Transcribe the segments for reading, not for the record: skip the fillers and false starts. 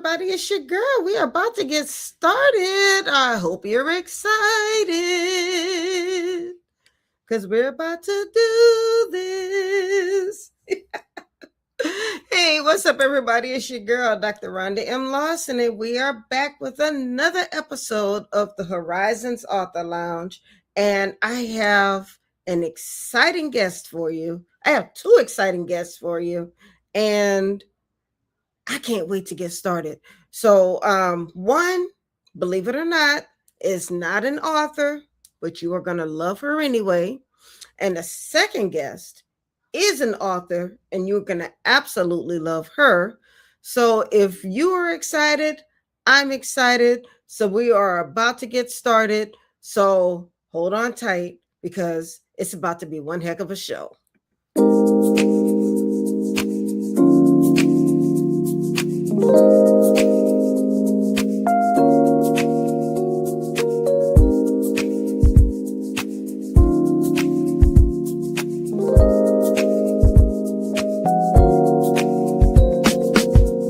everybody? It's your girl. We are about to get started. I hope you're excited because we're about to do this. Hey, what's up, everybody? It's your girl, Dr. Rhonda M. Lawson, and we are back with another episode of the Horizons Author Lounge. And I have an exciting guest for you. I have two exciting guests for you. And I can't wait to get started. So, one, believe it or not, is not an author, but you are going to love her anyway. And the second guest is an author, and you're going to absolutely love her. So, if you are excited, I'm excited. So, we are about to get started. So, hold on tight because it's about to be one heck of a show.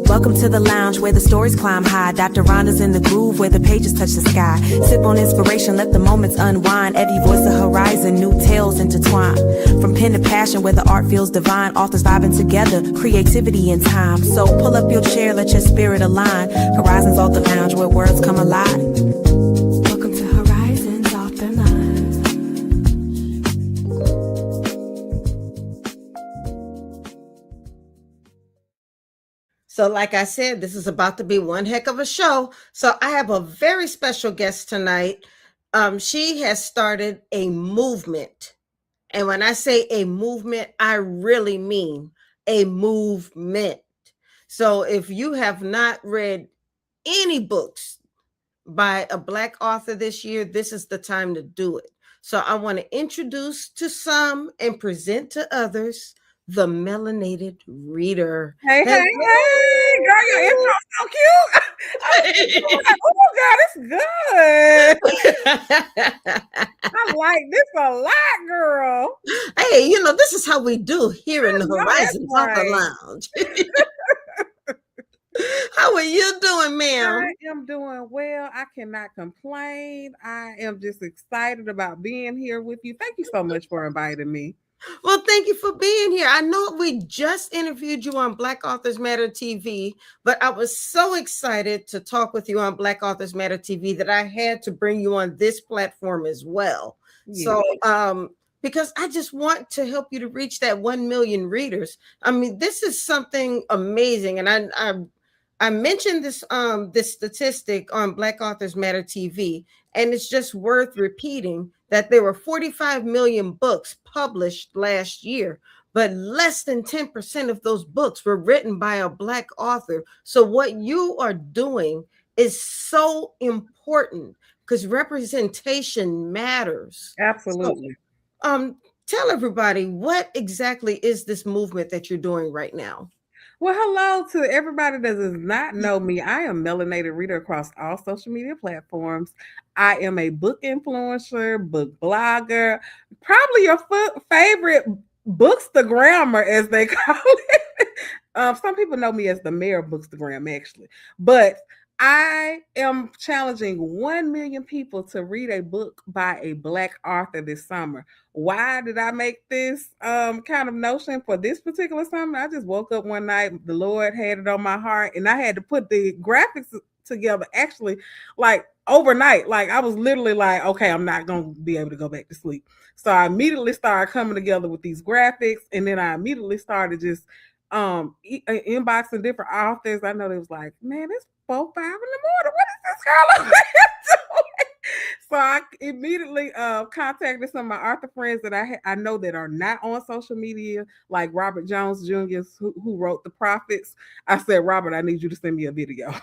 Welcome to the lounge where the stories climb high. Dr. Rhonda's in the groove where the pages touch the sky. Sip on inspiration, let the moments unwind. Every voice a horizon, new tales intertwine. From pen to passion where the art feels divine. Authors vibing together, creativity and time. So pull up your chair, let your spirit align. Horizons Author Lounge where words come alive. Welcome to Horizons Author Lounge. So, like I said, this is about to be one heck of a show. So, I have a very special guest tonight. She has started a movement. And when I say a movement, I really mean a movement. So, if you have not read any books by a Black author this year, this is the time to do it. So, I want to introduce to some and present to others the Melanated Reader. Hey, girl, your intro's so cute. Like, oh God, it's good. I like this a lot, girl. Hey, this is how we do here in the Horizons Author Lounge. How are you doing, ma'am? I am doing well. I cannot complain. I am just excited about being here with you. Thank you so much for inviting me. Well, thank you for being here. I know we just interviewed you on Black Authors Matter TV, but I was so excited to talk with you on Black Authors Matter TV that I had to bring you on this platform as well. Yeah. So, because I just want to help you to reach that 1 million readers. I mean, this is something amazing. And I mentioned this statistic on Black Authors Matter TV, and it's just worth repeating that there were 45 million books published last year, but less than 10% of those books were written by a Black author. So what you are doing is so important because representation matters. Absolutely. So, tell everybody, what exactly is this movement that you're doing right now? Well, hello to everybody that does not know me. I am Melanated Reader across all social media platforms. I am a book influencer, book blogger, probably your favorite bookstagrammer, as they call it. Some people know me as the mayor of Bookstagram, actually. But I am challenging 1 million people to read a book by a Black author this summer. Why did I make this kind of notion for this particular summer? I just woke up one night, the Lord had it on my heart, and I had to put the graphics together actually like overnight. Like I was literally like, okay, I'm not going to be able to go back to sleep. So I immediately started coming together with these graphics, and then I immediately started just inboxing different authors. I know they was like, man, it's 4, 5 in the morning. What is this girl doing? So I immediately contacted some of my author friends that I know that are not on social media, like Robert Jones Jr., who wrote The Prophets. I said, Robert, I need you to send me a video.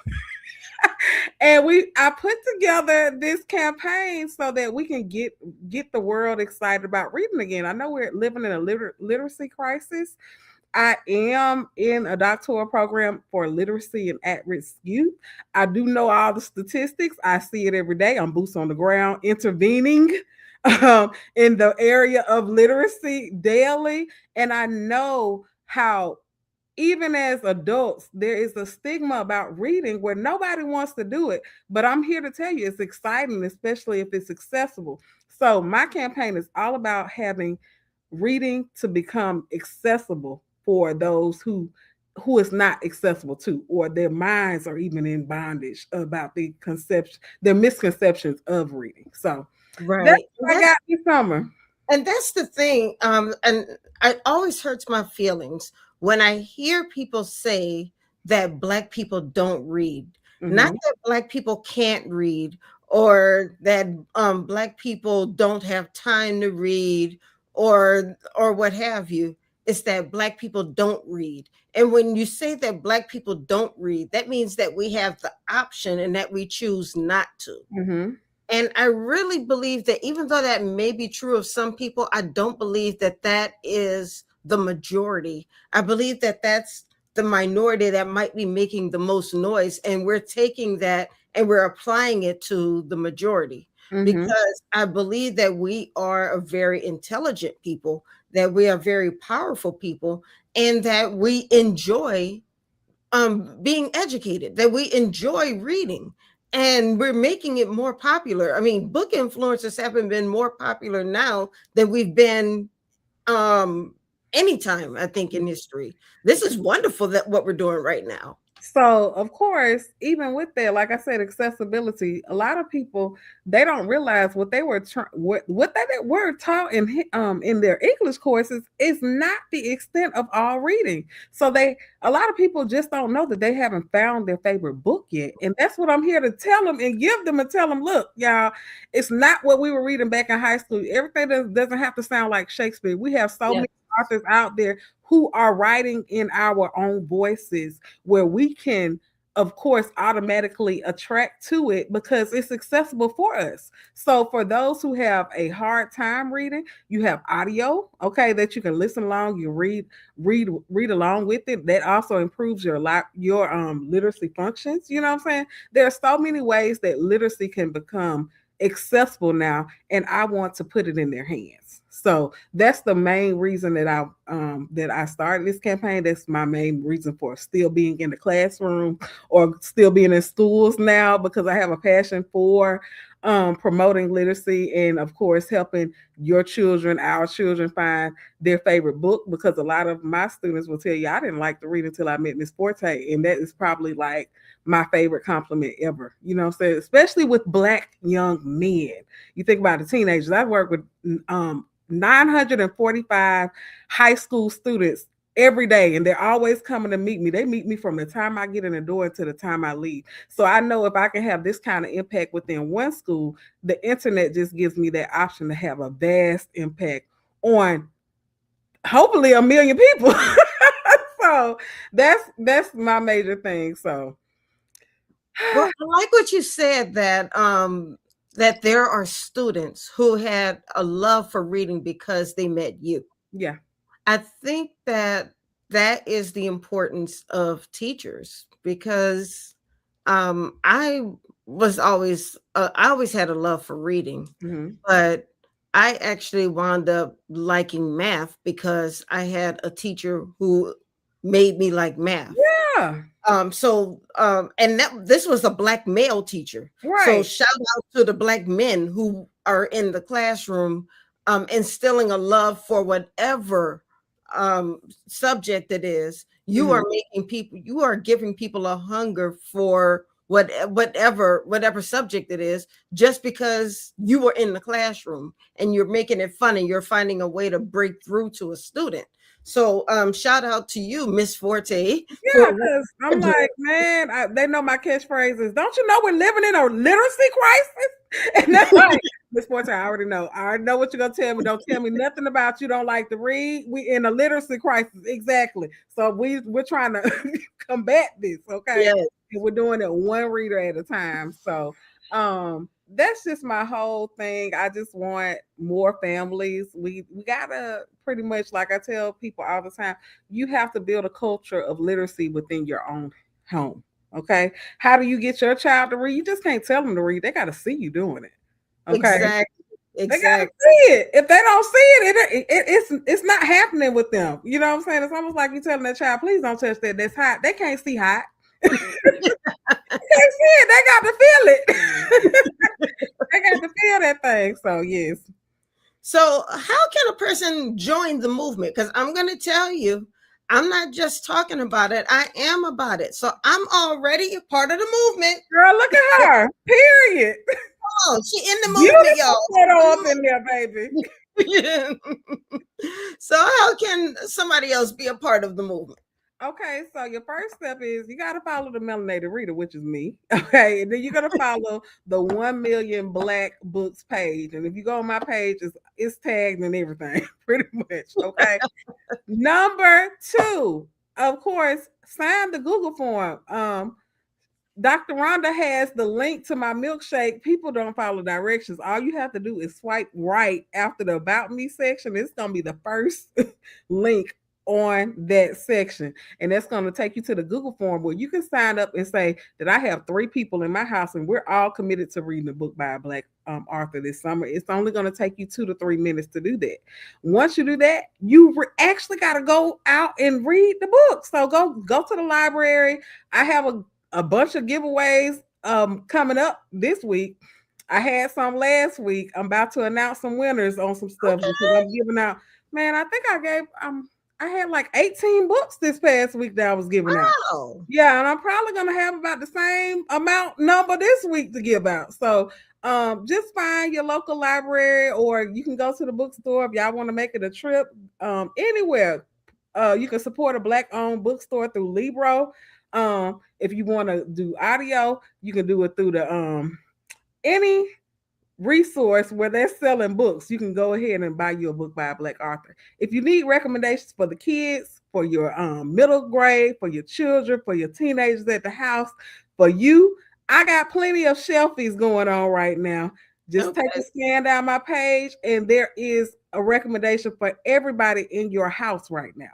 And I put together this campaign so that we can get the world excited about reading again. I know we're living in a literacy crisis. I am in a doctoral program for literacy and at-risk youth. I do know all the statistics. I see it every day. I'm boots on the ground intervening in the area of literacy daily. And I know how even as adults, there is a stigma about reading where nobody wants to do it. But I'm here to tell you it's exciting, especially if it's accessible. So my campaign is all about having reading to become accessible for those who is not accessible to, or their minds are even in bondage about their misconceptions of reading. So that's Right. what I got this summer. And that's the thing. And it always hurts my feelings when I hear people say that Black people don't read. Not Mm-hmm. that Black people can't read, or that Black people don't have time to read, or what have you. It's that Black people don't read. And when you say that Black people don't read, that means that we have the option and that we choose not to. Mm-hmm. And I really believe that even though that may be true of some people, I don't believe that that is the majority. I believe that that's the minority that might be making the most noise. And we're taking that and we're applying it to the majority, Mm-hmm. because I believe that we are a very intelligent people, that we are very powerful people, and that we enjoy being educated, that we enjoy reading, and we're making it more popular. I mean, book influencers haven't been more popular now than we've been um anytime, I think, in history. This is wonderful that what we're doing right now. So, of course, even with that, like I said, accessibility, a lot of people they don't realize what they were what they were taught in their English courses is not the extent of all reading. So a lot of people just don't know that they haven't found their favorite book yet. And that's what I'm here to tell them and give them and tell them, look, y'all, it's not what we were reading back in high school. Everything doesn't have to sound like Shakespeare. We have so Yeah. many authors out there who are writing in our own voices where we can, of course, automatically attract to it because it's accessible for us. So for those who have a hard time reading, you have audio, okay, that you can listen along, you read along with it. That also improves your literacy functions. You know what I'm saying? There are so many ways that literacy can become accessible now, and I want to put it in their hands. So that's the main reason that I started this campaign. That's my main reason for still being in the classroom or still being in schools now, because I have a passion for promoting literacy and, of course, helping your children, our children, find their favorite book. Because a lot of my students will tell you, I didn't like to read until I met Miss Forte, and that is probably like my favorite compliment ever. You know what I'm saying? Especially with Black young men. You think about the teenagers. I work with 945 high school students every day, and they're always coming to meet me. They meet me from the time I get in the door to the time I leave. So I know if I can have this kind of impact within one school, the internet just gives me that option to have a vast impact on hopefully a million people. So that's my major thing. So Well, I like what you said, that there are students who had a love for reading because they met you. yeah. I think that that is the importance of teachers, because I I always had a love for reading, Mm-hmm. but I actually wound up liking math because I had a teacher who made me like math. Yeah. And this was a Black male teacher. So Right. shout out to the Black men who are in the classroom, instilling a love for whatever subject it is. Mm-hmm. You are giving people a hunger for whatever subject it is, just because you were in the classroom and you're making it fun and you're finding a way to break through to a student. So shout out to you, Miss Forte, for Yeah, what because I'm you're doing. like, man, they know my catchphrase is, don't you know we're living in a literacy crisis? And that's like, Miss Forte, I already know. I already know what you're gonna tell me. Don't tell me nothing about you don't like to read. We in a literacy crisis, exactly. So we're trying to combat this, okay? Yes, And we're doing it one reader at a time. So that's just my whole thing. I just want more families. We gotta pretty much, like I tell people all the time, you have to build a culture of literacy within your own home. Okay. How do you get your child to read? You just can't tell them to read. They got to see you doing it. Okay. exactly. They gotta Exactly. see it. If they don't see it, it's not happening with them. You know what I'm saying? It's almost like you telling that child, please don't touch that. That's hot. They can't see hot. They can't see it. They got to feel it. They got to feel that thing. So yes. So, how can a person join the movement? Because I'm going to tell you, I'm not just talking about it, I am about it. So, I'm already a part of the movement. Girl, look at her. Period. Oh, she in the movement, Beautiful y'all. photo up in there, baby. So, how can somebody else be a part of the movement? Okay, so your first step is you got to follow the Melanated Reader, which is me. Okay, and then you're gonna follow the 1 million Black Books page, and if you go on my page, it's tagged and everything, pretty much. Okay. Number 2, of course, sign the Google form. Dr. Rhonda has the link to my milkshake. People don't follow directions. All you have to do is swipe right after the About Me section. It's gonna be the first link on that section, and that's going to take you to the Google form where you can sign up and say that I have 3 people in my house and we're all committed to reading a book by a Black author this summer. It's only going to take you 2 to 3 minutes to do that. Once you do that, you actually got to go out and read the book. So go to the library. I have a bunch of giveaways coming up this week. I had some last week. I'm about to announce some winners on some stuff because I'm giving out. Man, I think I had like 18 books this past week that I was giving out. Yeah, and I'm probably gonna have about the same number this week to give out. So just find your local library, or you can go to the bookstore if y'all want to make it a trip. Anywhere. You can support a Black-owned bookstore through Libro. If you want to do audio, you can do it through the any resource where they're selling books. You can go ahead and buy you a book by a Black author. If you need recommendations for the kids, for your middle grade, for your children, for your teenagers at the house, for you, I got plenty of shelfies going on right now. Just take a scan down my page, and there is a recommendation for everybody in your house right now.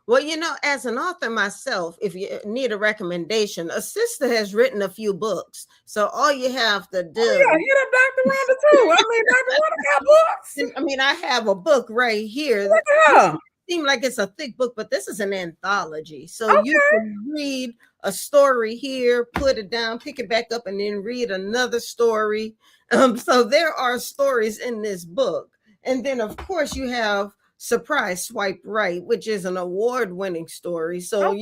Well, as an author myself, if you need a recommendation, a sister has written a few books. So all you have to do. Yeah, hit up Dr. Rhonda too. I mean, Dr. Rhonda got books. I mean, I have a book right here. It seems like it's a thick book, but this is an anthology. So you can read a story here, put it down, pick it back up, and then read another story. So there are stories in this book. And then, of course, you have Surprise Swipe Right, which is an award-winning story. So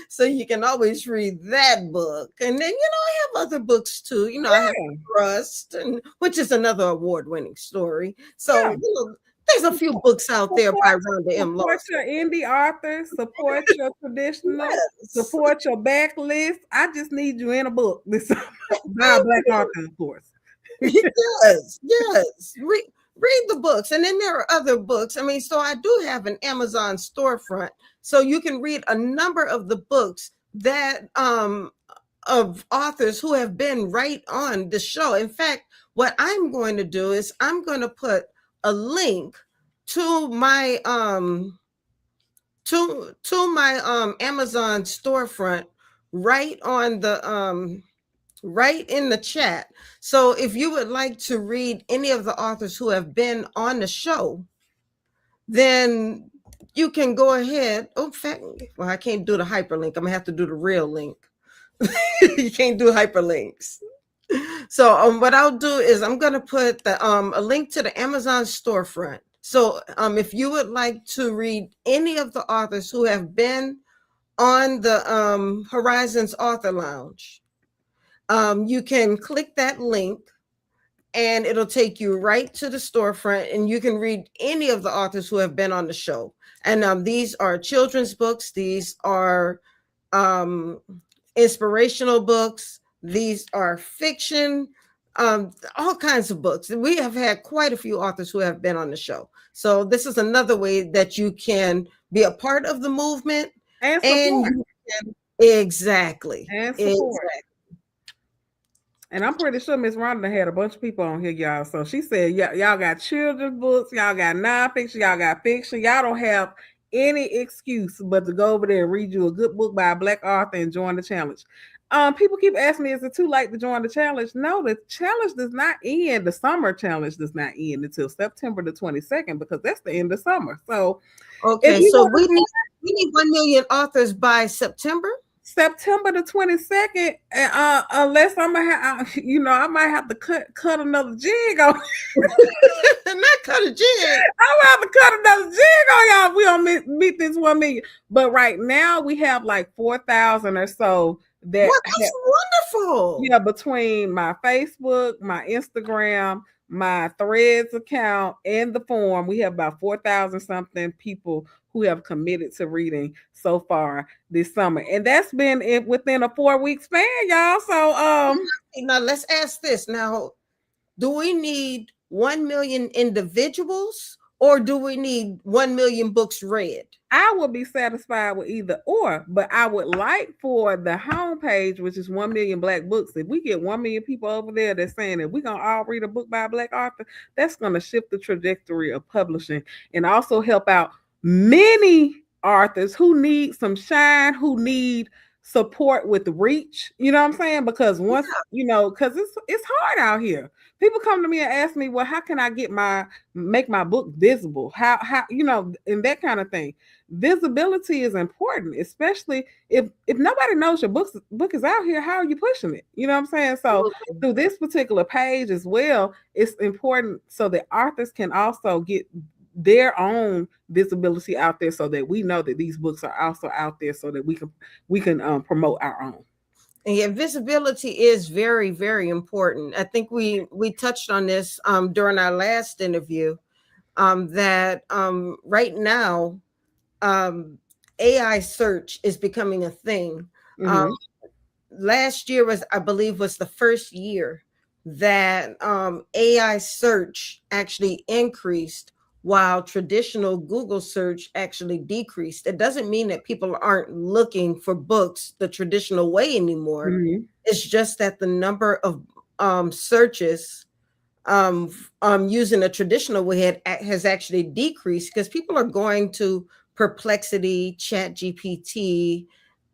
so you can always read that book. And then I have other books too. I have Trust, which is another award-winning story. So there's a few books out there by Rhonda M. Support your indie authors, support your traditional, support your backlist. I just need you in a book this by a Black author, of course. Yes. Read the books. And then there are other books. I mean, so I do have an Amazon storefront. So you can read a number of the books that of authors who have been right on the show. In fact, what I'm going to do is I'm going to put a link to my Amazon storefront right on the right in the chat. So if you would like to read any of the authors who have been on the show, then you can go ahead. Oh, in fact, well, I can't do the hyperlink. I'm gonna have to do the real link. You can't do hyperlinks. So what I'll do is I'm gonna put the a link to the Amazon storefront. So if you would like to read any of the authors who have been on the Horizons Author Lounge, you can click that link and it'll take you right to the storefront, and you can read any of the authors who have been on the show. And these are children's books. These are inspirational books. These are fiction, all kinds of books. We have had quite a few authors who have been on the show. So this is another way that you can be a part of the movement. And support. Exactly. And support. And I'm pretty sure Miss Rhonda had a bunch of people on here, y'all. So she said, y'all got children's books, y'all got nonfiction, y'all got fiction. Y'all don't have any excuse but to go over there and read you a good book by a Black author and join the challenge. People keep asking me, is it too late to join the challenge? No, the challenge does not end. The summer challenge does not end until September the 22nd because that's the end of summer. So if Okay, you so want we need 1 million authors by September. September the 22nd, unless I'm gonna I might have to cut another jig on. Not cut a jig. I'm gonna have to cut another jig on y'all if we don't meet this 1 million. But right now we have like 4,000 or so that What? That's wonderful. yeah, between my Facebook, my Instagram, my Threads account, and the forum, we have about 4,000 something people who have committed to reading so far this summer. And that's been within a 4-week span, y'all. So Now let's ask this. Now, do we need 1 million individuals or do we need 1 million books read? I would be satisfied with either or, but I would like for the homepage, which is 1 million Black books. If we get 1 million people over there that's saying that we're gonna all read a book by a Black author, that's gonna shift the trajectory of publishing and also help out many authors who need some shine, who need support with reach. You know what I'm saying? Because once because it's hard out here. People come to me and ask me, well, how can I make my book visible? How and that kind of thing. Visibility is important, especially if nobody knows your book is out here. How are you pushing it? You know what I'm saying? So through this particular page as well, it's important so that authors can also get their own visibility out there, so that we know that these books are also out there, so that we can promote our own. And yeah, visibility is very, very important. I think we touched on this during our last interview, that right now AI search is becoming a thing. Mm-hmm. Last year I believe was the first year that AI search actually increased while traditional Google search actually decreased. It doesn't mean that people aren't looking for books the traditional way anymore. Mm-hmm. It's just that the number of searches using a traditional way has actually decreased because people are going to Perplexity, Chat GPT,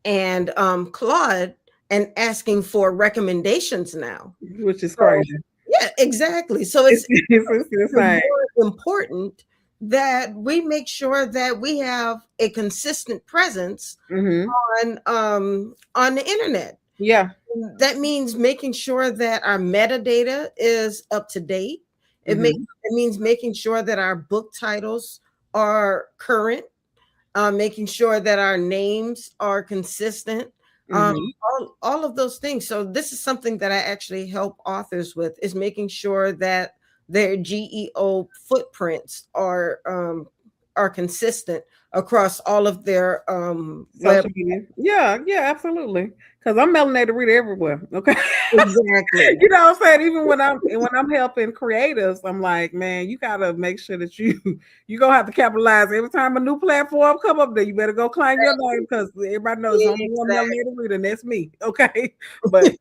and Claude and asking for recommendations now. Which is crazy. Yeah, exactly. So it's insane. more important that we make sure that we have a consistent presence on the internet. Yeah. That means making sure that our metadata is up to date. It means making sure that our book titles are current, making sure that our names are consistent, all of those things. So this is something that I actually help authors with, is making sure that their GEO footprints are consistent across all of their social media. Yeah, absolutely. Because I'm melanated reader everywhere. Okay. Exactly. You know what I'm saying? Even when I'm helping creatives, I'm like, man, you gotta make sure that you gonna have to capitalize every time a new platform come up there. You better go claim your name, because everybody knows only one melanated reader, and that's me. Okay. But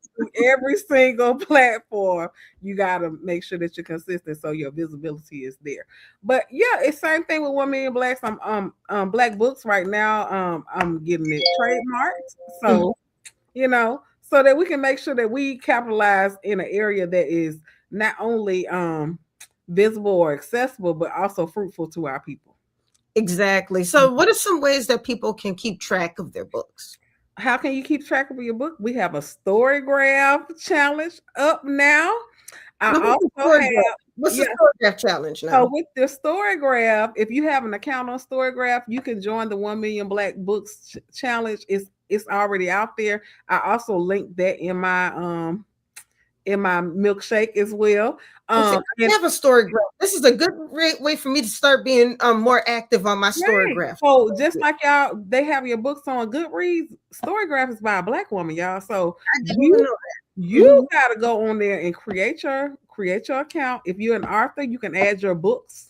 every single platform, you gotta make sure that you're consistent so your visibility is there. But yeah, it's same thing with 1 million Blacks. I'm Black books right now. I'm getting it trademarked. So so that we can make sure that we capitalize in an area that is not only visible or accessible, but also fruitful to our people. Exactly. So what are some ways that people can keep track of their books? How can you keep track of your book? We have a StoryGraph challenge up now. What's the StoryGraph challenge now? So with the StoryGraph, if you have an account on StoryGraph, you can join the 1 million Black books challenge. It's already out there. I also linked that in my milkshake as well. I have a StoryGraph. This is a good way for me to start being more active on my StoryGraph. So just like y'all, they have your books on Goodreads. StoryGraph is by a Black woman, y'all. So you gotta go on there and create your account. If you're an author, you can add your books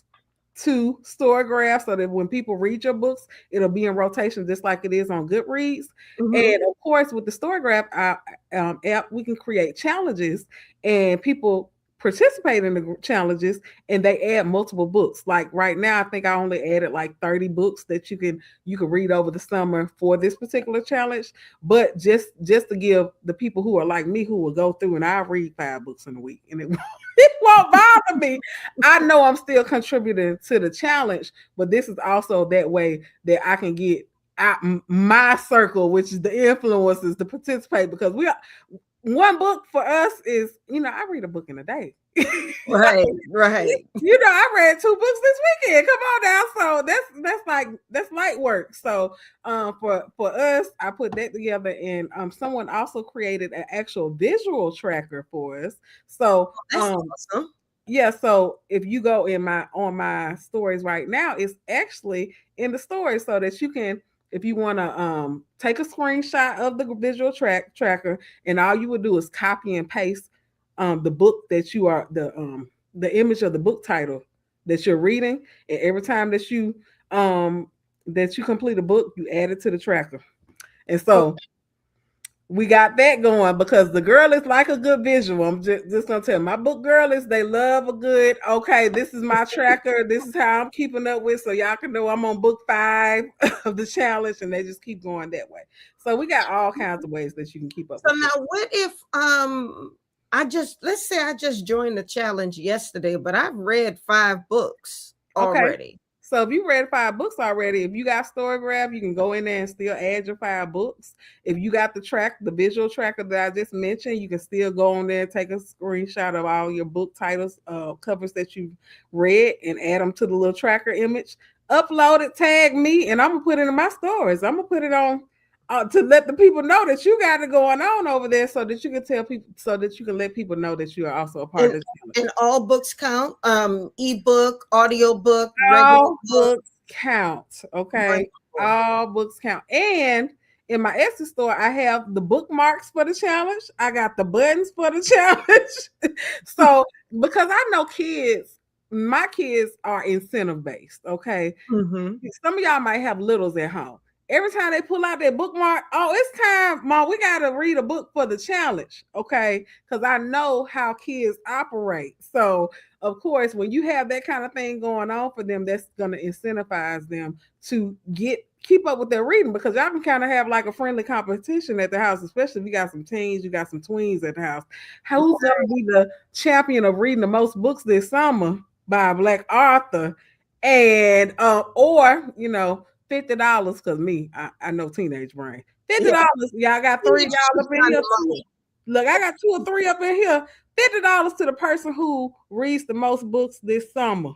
to StoryGraph so that when people read your books, it'll be in rotation just like it is on Goodreads. And of course, with the StoryGraph app, we can create challenges, and people participate in the challenges, and they add multiple books. Like right now, I think I only added like 30 books that you can read over the summer for this particular challenge. But just to give the people who are like me, who will go through and I read 5 books in a week, and it won't bother me. I know I'm still contributing to the challenge, but this is also that way that I can get out my circle, which is the influencers, to participate, because we are. One book for us is, I read a book in a day. Right. I read 2 books this weekend. Come on now. So that's light work. So for us, I put that together, and someone also created an actual visual tracker for us. So that's awesome. Yeah, so if you go on my stories right now, it's actually in the story, so that you can, if you want to take a screenshot of the visual tracker, and all you would do is copy and paste the book that you are, the image of the book title that you're reading, and every time that you complete a book, you add it to the tracker. And so we got that going, because the girl is like a good visual. I'm just gonna tell you, my book girlies, they love a good, okay, this is my tracker, this is how I'm keeping up with, so y'all can know I'm on book 5 of the challenge, and they just keep going that way. So we got all kinds of ways that you can keep up. So now, what if let's say I just joined the challenge yesterday, but I've read 5 books already. Okay. So if you read 5 books already, if you got StoryGraph, you can go in there and still add your 5 books. If you got the visual tracker that I just mentioned, you can still go on there and take a screenshot of all your book titles, covers that you read, and add them to the little tracker image. Upload it, tag me, and I'm gonna put it in my stories. I'm gonna put it on to let the people know that you got it going on over there, so that you can tell people, so that you can let people know that you are also a part of this. And all books count. Ebook, audiobook, all books count. Okay, all books count. And in my Etsy store, I have the bookmarks for the challenge. I got the buttons for the challenge. So because I know my kids are incentive based. Okay, some of y'all might have littles at home. Every time they pull out their bookmark, oh, it's time, Mom, we got to read a book for the challenge, okay? Because I know how kids operate. So, of course, when you have that kind of thing going on for them, that's going to incentivize them to keep up with their reading, because y'all can kind of have like a friendly competition at the house, especially if you got some teens, you got some tweens at the house. Who's going to be the champion of reading the most books this summer by a Black author? And, or, $50, because I know teenage brain. $50. Y'all got $3 up in here. Look, I got 2 or 3 up in here. $50 to the person who reads the most books this summer.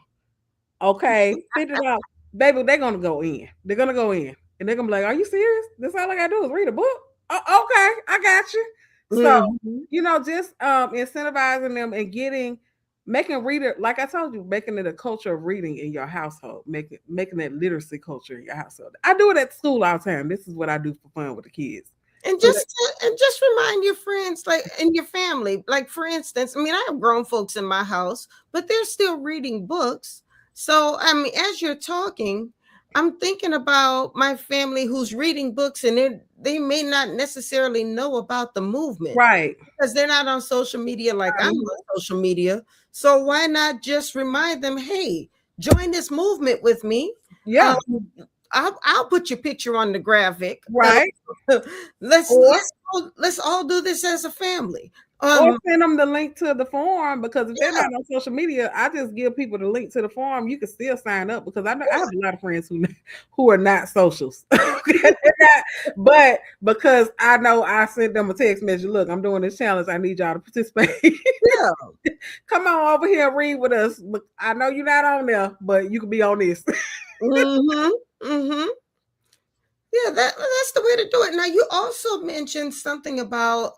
Okay, $50. Baby, they're gonna go in. They're gonna go in, and they're gonna be like, "Are you serious? That's all I gotta do is read a book." Oh, okay, I got you. So, just incentivizing them and making reader, like I told you, making it a culture of reading in your household, making that literacy culture in your household. I do it at school all the time. This is what I do for fun with the kids. And just remind your friends, like, in your family, like, for instance, I have grown folks in my house, but they're still reading books. So, as you're talking, I'm thinking about my family who's reading books, and they may not necessarily know about the movement. Right. Because they're not on social media like I'm on social media. So why not just remind them, hey, join this movement with me. Yeah. I'll put your picture on the graphic. Right. Let's all do this as a family. Or send them the link to the forum, because if they're not on social media, I just give people the link to the forum. You can still sign up, because I have a lot of friends who are not socials. But because I know I sent them a text message, look, I'm doing this challenge. I need y'all to participate. Yeah. Come on over here and read with us. I know you're not on there, but you can be on this. Yeah, that's the way to do it. Now, you also mentioned something about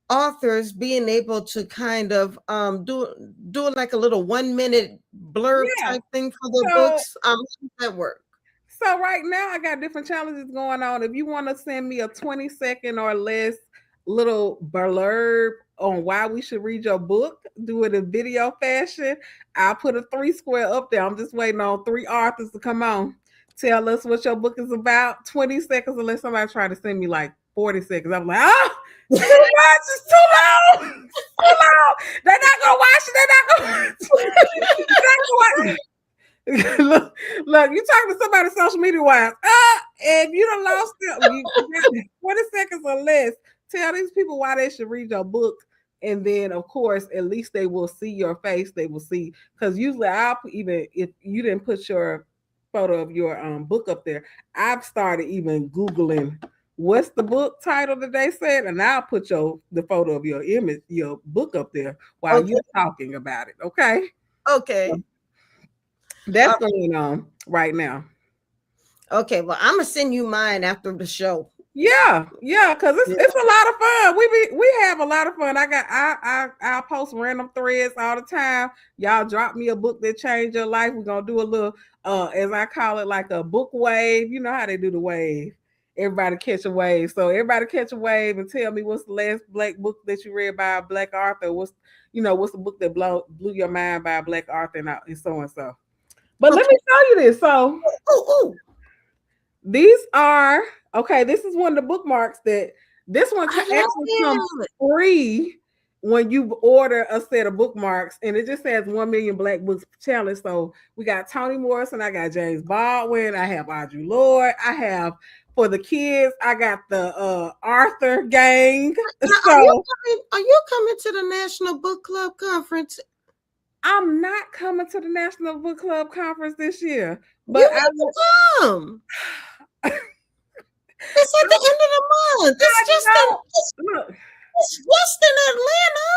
authors being able to kind of do like a little 1-minute blurb type thing for their books. How does that work? So right now I got different challenges going on. If you want to send me a 20-second or less little blurb on why we should read your book, do it in video fashion, I'll put a 3 square up there. I'm just waiting on 3 authors to come on. Tell us what your book is about. 20 seconds, unless somebody try to send me like 40 seconds. I'm like, oh, too much. It's too long. It's too long. They're not gonna watch it. They're not gonna watch it. look, you talking to somebody social media wise, and you done lost them. 20 seconds or less. Tell these people why they should read your book, and then of course, at least they will see your face. They will see, because usually even if you didn't put your photo of your book up there, I've started even Googling what's the book title that they said, and I'll put the photo of your image, your book up there while you're talking about it. Okay. Okay. That's going on right now. Okay, well, I'm gonna send you mine after the show. Yeah, because it's a lot of fun. We have a lot of fun. I post random threads all the time. Y'all drop me a book that changed your life. We're gonna do a little as I call it, like a book wave. You know how they do the wave. Everybody catch a wave. So everybody catch a wave and tell me what's the last Black book that you read by a Black author. What's the book that blew your mind by a Black author and so and so. But let me tell you this. So these are this is one of the bookmarks that this one actually comes free when you order a set of bookmarks, and it just says 1 million Black Books Challenge. So we got Toni Morrison, I got James Baldwin, I have Audre Lorde, I have for the kids, I got the Arthur gang. Now, are you coming to the National Book Club Conference? I'm not coming to the National Book Club Conference this year, but I will come. It's at the end of the month. It's just in Atlanta.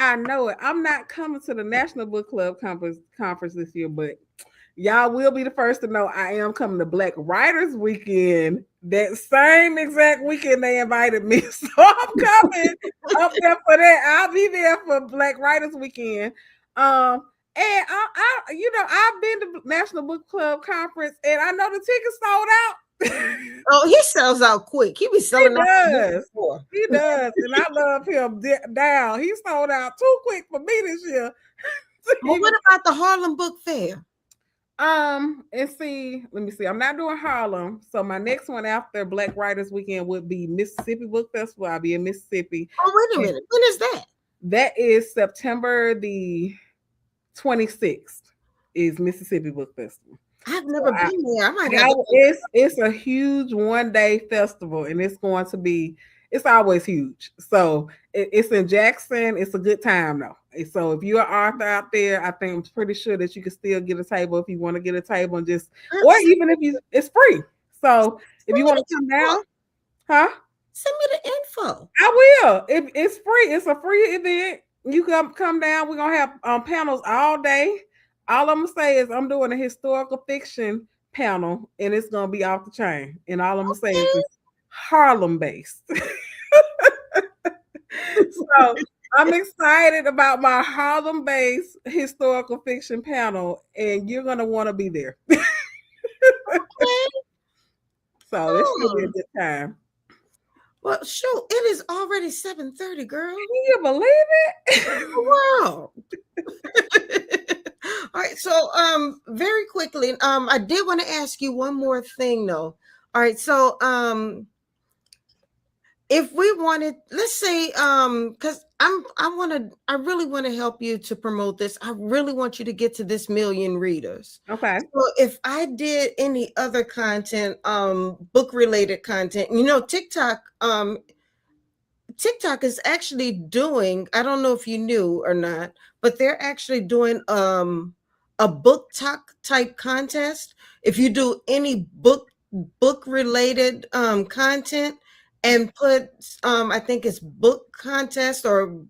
I know it. I'm not coming to the National Book Club conference this year, but y'all will be the first to know I am coming to Black Writers Weekend. That same exact weekend they invited me, so I'm coming up there for that. I'll be there for Black Writers Weekend. And I've been to National Book Club Conference, and I know the tickets sold out. Oh, he sells out quick. He be selling out. He does, and I love him down. He sold out too quick for me this year. Well, what about the Harlem Book Fair? And see, let me see. I'm not doing Harlem, so my next one after Black Writers Weekend would be Mississippi Book Festival. I'll be in Mississippi. Oh, wait a minute. When is that? That is September the 26th. Is Mississippi Book Festival. I've never been there. It's a huge one-day festival, and it's going to be. It's always huge. So it's in Jackson. It's a good time though. So if you're an author out there, I'm pretty sure that you can still get a table if you want to get a table and or even if it's free. So if you want to come down, send me the info. I will. It's free. It's a free event. You come down. We're gonna have panels all day. All I'm gonna say is I'm doing a historical fiction panel, and it's gonna be off the chain. And all I'm gonna say is it's Harlem based. So I'm excited about my Harlem based historical fiction panel, and you're gonna want to be there. So this should be a good time. Well, shoot, it is already 7:30, girl. Can you believe it? Wow. All right, so very quickly, I did want to ask you one more thing though. All right, so if we wanted, let's say, because I really want to help you to promote this. I really want you to get to this 1 million readers. Okay. So if I did any other content, book related content, TikTok is actually doing, I don't know if you knew or not, but they're actually doing a book talk type contest. If you do any book related content and put I think it's book contest or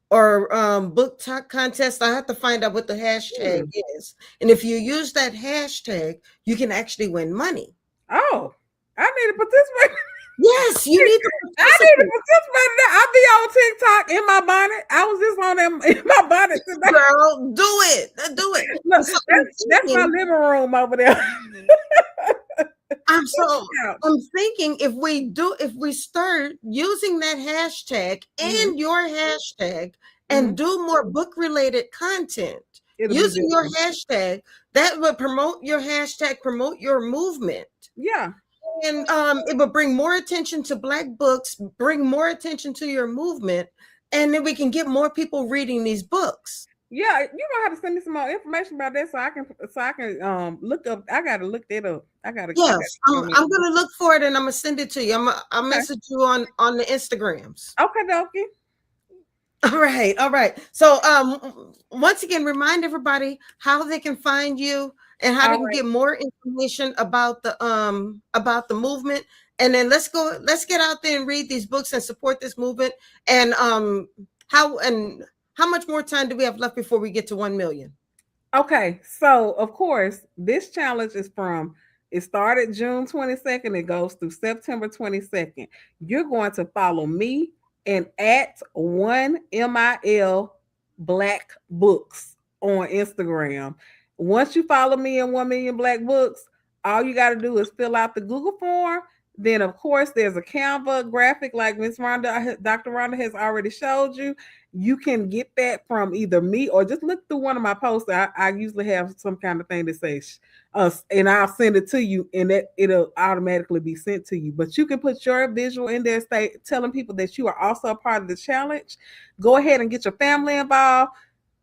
book talk contest, I have to find out what the hashtag is. And if you use that hashtag, you can actually win money. Oh, I need to participate. Yes, you need to participate. I need to participate in that. I'll be on TikTok in my bonnet. I was just on them in my bonnet today. Girl, do it. Do it. Look, that's my living room over there. I'm thinking if we start using that hashtag and your hashtag and do more book related content using your hashtag, that would promote your hashtag, promote your movement. Yeah. And it will bring more attention to Black books, bring more attention to your movement, and then we can get more people reading these books. Yeah, you're gonna have to send me some more information about that so I can look up. I gotta look that up. Yes, I'm gonna look for it and I'm gonna send it to you. I'll message you on the Instagrams. Okay, dokie. All right. So once again, remind everybody how they can find you and how they can get more information about the movement. And then let's get out there and read these books and support this movement. And how much more time do we have left before we get to 1 million? Okay, so of course, this challenge it started June 22nd, it goes through September 22nd. You're going to follow me and at 1MIL Black Books on Instagram. Once you follow me in 1 Million Black Books, all you got to do is fill out the Google form. Then, of course, there's a Canva graphic like Dr. Rhonda has already showed you. You can get that from either me or just look through one of my posts. I usually have some kind of thing that says and I'll send it to you, and it'll automatically be sent to you. But you can put your visual in there, telling people that you are also a part of the challenge. Go ahead and get your family involved.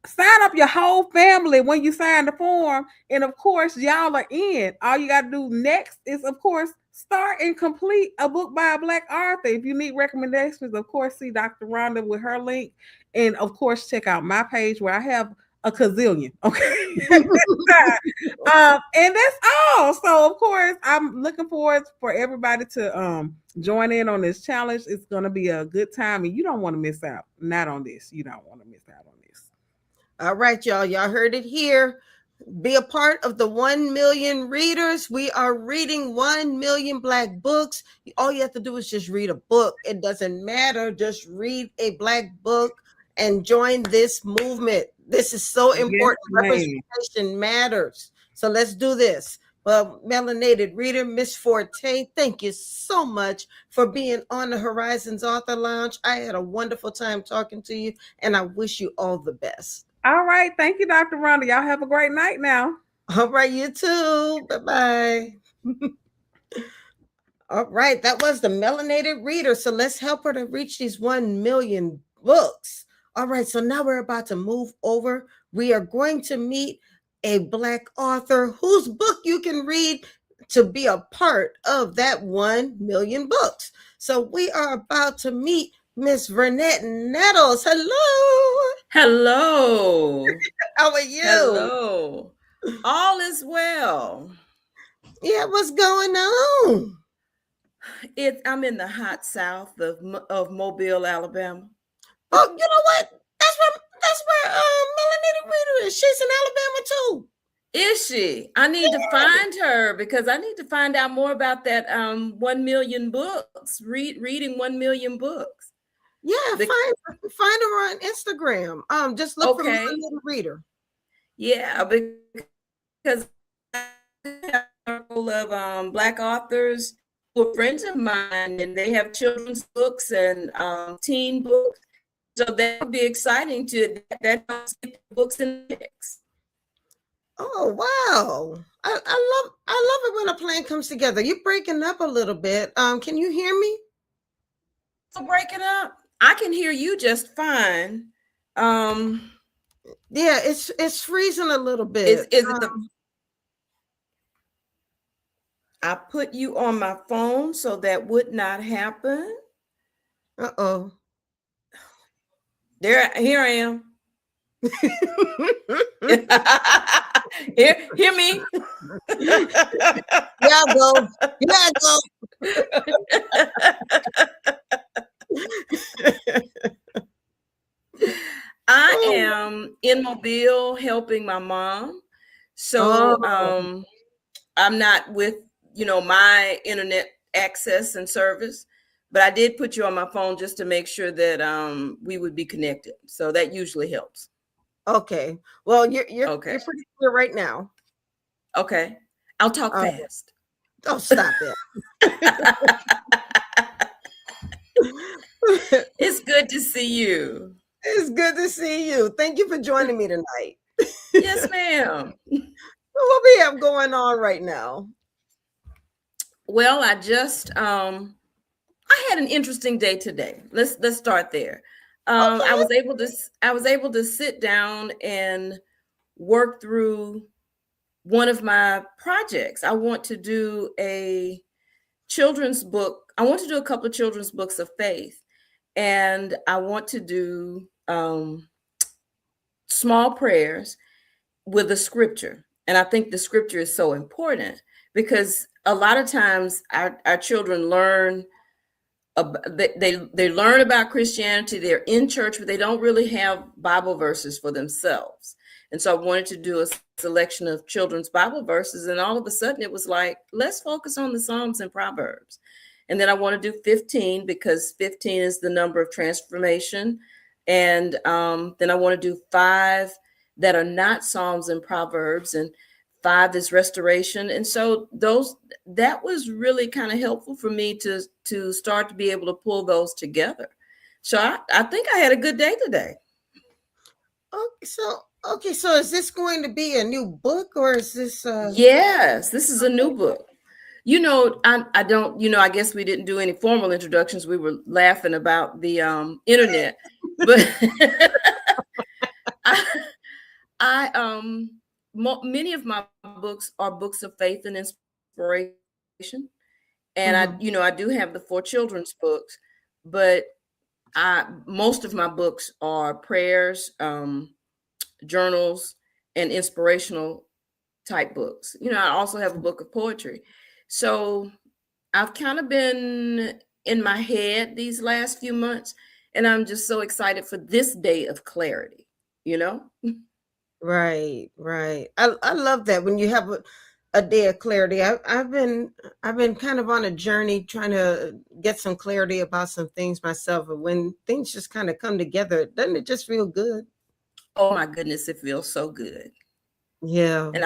Sign up your whole family when you sign the form. And of course, y'all are in. All you got to do next is, of course, start and complete a book by a Black author. If you need recommendations, of course, see Dr. Rhonda with her link. And of course, check out my page where I have a gazillion. Okay. And that's all. So of course, I'm looking forward for everybody to join in on this challenge. It's going to be a good time, and you don't want to miss out. Not on this. You don't want to miss out on this. All right, y'all. Y'all heard it here. Be a part of the 1 million readers. We are reading 1 million Black books. All you have to do is just read a book. It doesn't matter. Just read a Black book and join this movement. This is so important. Yes, representation matters. So let's do this. Well, Melanated Reader, Miss Forte, thank you so much for being on the Horizons Author Lounge. I had a wonderful time talking to you, and I wish you all the best. All right. Thank you, Dr. Rhonda. Y'all have a great night now. All right. You too. Bye-bye. All right. That was the Melanated Reader. So let's help her to reach these 1 million books. All right. So now we're about to move over. We are going to meet a Black author whose book you can read to be a part of that 1 million books. So we are about to meet Miss Vernet Nettles. Hello. Hello. How are you? Hello. All is well. Yeah, what's going on? I'm in the hot south of Mobile, Alabama. Oh, you know what? That's where Melanated Reader is. She's in Alabama too. Is she? I need to find her because I need to find out more about that 1 million books. Reading 1 million books. Yeah, find her on Instagram. Just look for Melanated Reader. Yeah, because I have a couple of Black authors who are friends of mine, and they have children's books and teen books. So that would be exciting to that helps get the books in the mix. Oh wow! I love it when a plan comes together. You're breaking up a little bit. Can you hear me? Breaking up. I can hear you just fine. Yeah, it's freezing a little bit. Is it I put you on my phone so that would not happen. Uh-oh. Here I am. hear me. Yeah, go. Yeah, go. I am in Mobile helping my mom. So I'm not with, my internet access and service, but I did put you on my phone just to make sure that we would be connected. So that usually helps. Okay. Well, you're okay. You're pretty clear right now. Okay. I'll talk fast. Don't stop it. It's good to see you. It's good to see you. Thank you for joining me tonight. Yes, ma'am. What we have going on right now? Well, I had an interesting day today. Let's start there. Okay. I was able to sit down and work through one of my projects. I want to do a children's book. I want to do a couple of children's books of faith, and I want to do small prayers with a scripture. And I think the scripture is so important because a lot of times our children learn they learn about Christianity, they're in church, but they don't really have Bible verses for themselves. And so I wanted to do a selection of children's Bible verses, and all of a sudden it was like, let's focus on the Psalms and Proverbs. And then I want to do 15 because 15 is the number of transformation. And then I want to do 5 that are not Psalms and Proverbs, and 5 is restoration. And so that was really kind of helpful for me to start to be able to pull those together. So I think I had a good day today. Okay, so is this going to be a new book, or is this Yes, this is a new book. I don't, I guess we didn't do any formal introductions. We were laughing about the internet, but many of my books are books of faith and inspiration. And I do have the 4 children's books, but most of my books are prayers, journals, and inspirational type books. I also have a book of poetry. So I've kind of been in my head these last few months, and I'm just so excited for this day of clarity, Right. I love that when you have a day of clarity. I've been kind of on a journey trying to get some clarity about some things myself, and when things just kind of come together, doesn't it just feel good? Oh my goodness, it feels so good. Yeah. And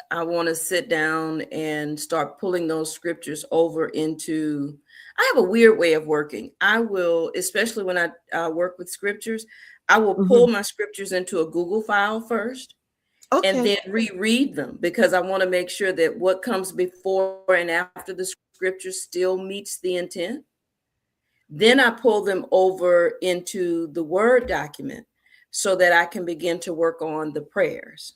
I want to sit down and start pulling those scriptures over into, I have a weird way of working. I will, especially when I work with scriptures, I will pull my scriptures into a Google file first. Okay. And then reread them because I want to make sure that what comes before and after the scripture still meets the intent. Then I pull them over into the Word document so that I can begin to work on the prayers.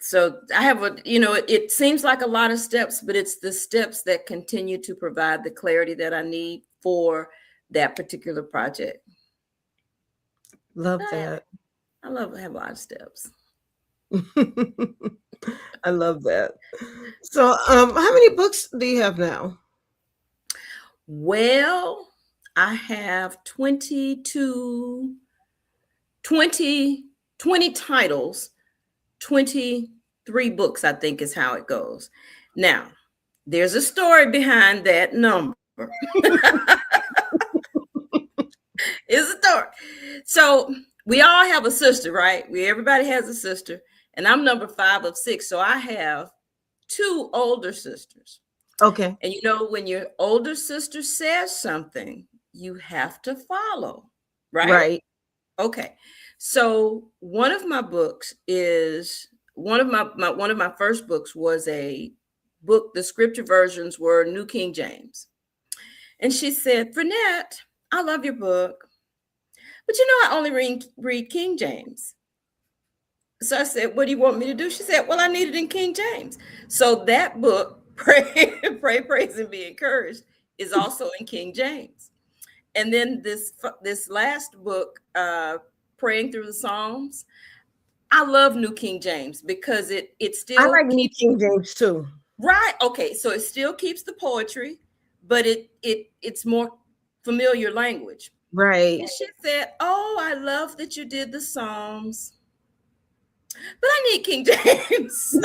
So I have it seems like a lot of steps, but it's the steps that continue to provide the clarity that I need for that particular project. Love that. I have a lot of steps. I love that. So, how many books do you have now? Well, I have 20 titles, 23 books, I think is how it goes. Now, there's a story behind that number. It's a story. So we all have a sister, right? Everybody has a sister. And I'm number 5 of 6. So I have 2 older sisters. Okay. And when your older sister says something, you have to follow, right? Right. Okay. So one of my books is one of my first books was a book. The scripture versions were New King James. And she said, Vernet, I love your book, but I only read King James. So I said, what do you want me to do? She said, well, I need it in King James. So that book, Pray, Praise, and Be Encouraged, is also in King James. And then this last book, Praying Through the Psalms, I love New King James because it still I like New King James too. Right. Okay. So it still keeps the poetry, but it's more familiar language. Right. And she said, oh, I love that you did the Psalms, but I need King James. So.